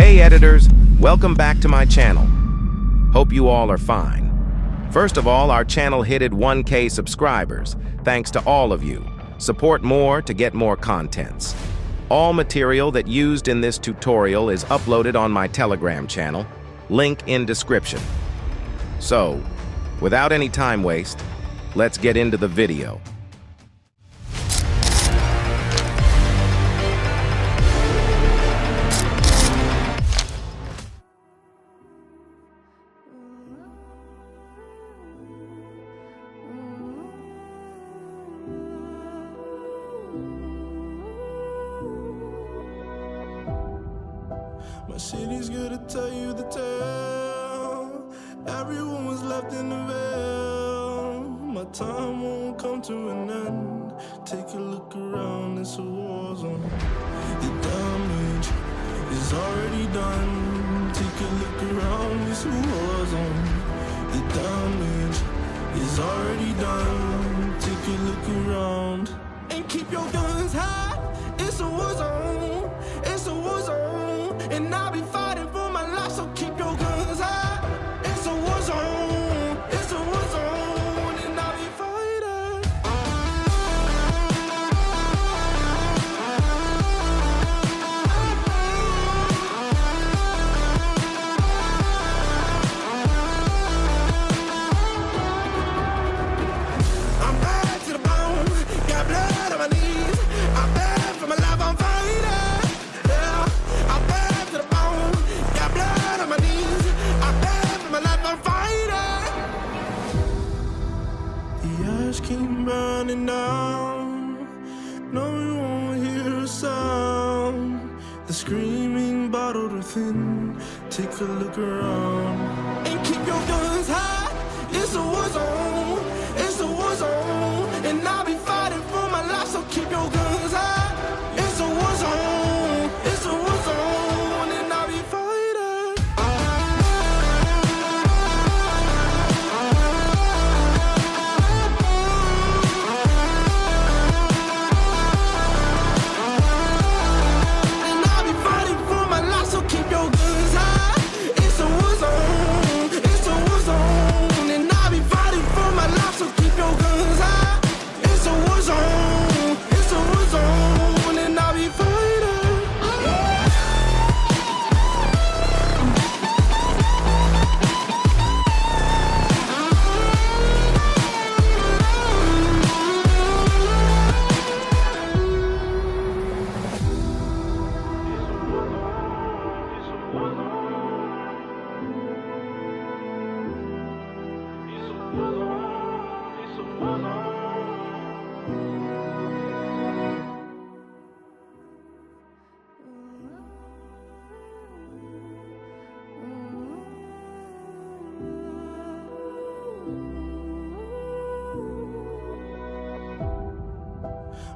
Hey editors, welcome back to my channel. Hope you all are fine. First of all, our channel hit 1K subscribers. Thanks to all of you. Support more to get more contents. All material that used in this tutorial is uploaded on my Telegram channel, link in description. So, without any time waste, let's get into the video. My city's good to tell you the tale. Everyone was left in the veil. My time won't come to an end. Take a look around, it's a war zone. The damage is already done. Take a look around, it's a war zone. The damage is already done. Take a look around and keep your guns high. It's a war zone. It's a war zone. And I'll be fighting for my life, so keep your guns high. It's a war zone. It's a war zone. And I'll be fighting. I'm bad to the bone. Got blood on my knees. I'm bad for my life, I'm fighting. Keep burning down. No, you won't hear a sound. The screaming bottled within. Take a look around and keep your guns high. It's a war zone. It's a war zone. And I'll be fighting for my life, so keep your guns high. It's a war zone. It's a war zone. And I'll be fighting.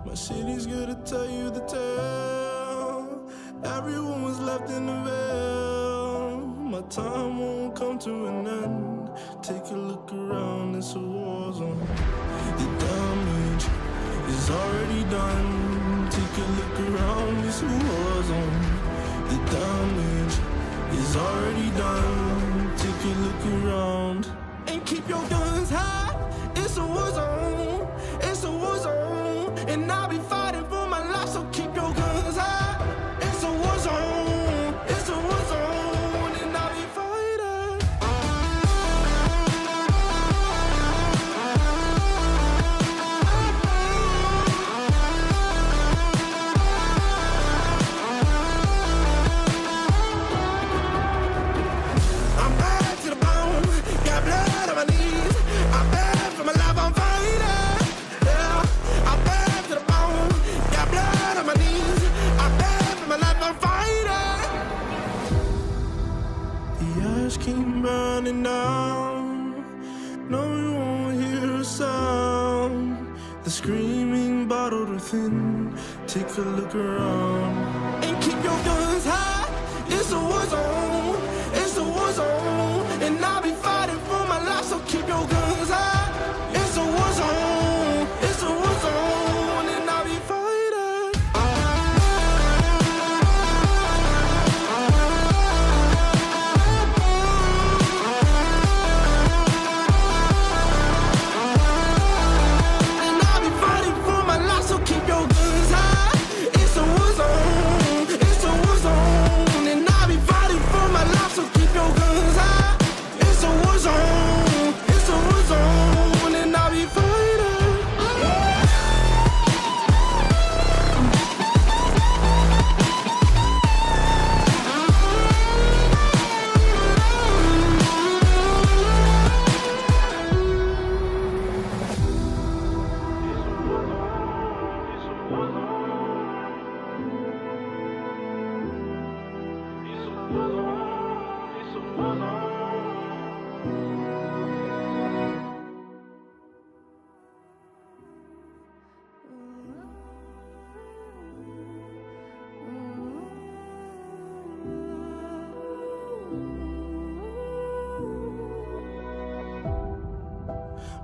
My city's good to tell you the tale. Everyone was left in the veil. My time won't come to an end. Take a look around, it's a war zone. The damage is already done. Take a look around, it's a war zone. The damage is already done. Take a look around and keep your guns high. It's a war zone. It's a war zone. And I'll be fighting for my life, so keep your guns high. It's a war zone. It's a war zone. And I'll be fighting. I'm bad to the bone. Got blood on my knees. I'm bad for my life, I'm fighting. Keep burning down. No, you won't hear a sound. The screaming bottled within. Take a look around and keep your guns high. It's a war zone. It's a war zone. And I'll be fighting for my life, so keep your guns high. It's a war zone. It's a war zone. And I'll be fighting.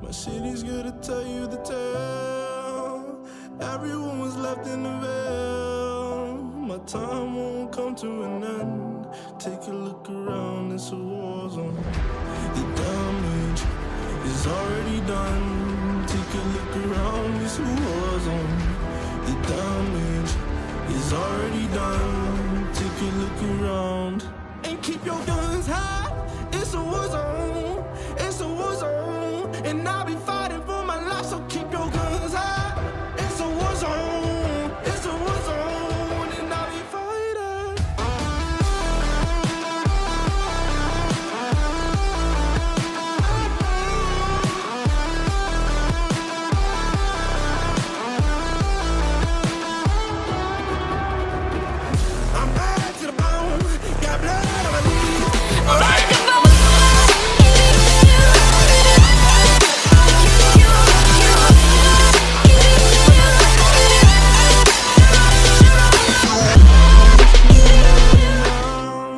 My city's gonna tell you the tale. Everyone was left in the veil. My time won't come to an end. Take a look around, it's a war zone. The damage is already done. Take a look around, it's a war zone. The damage is already done. Take a look around.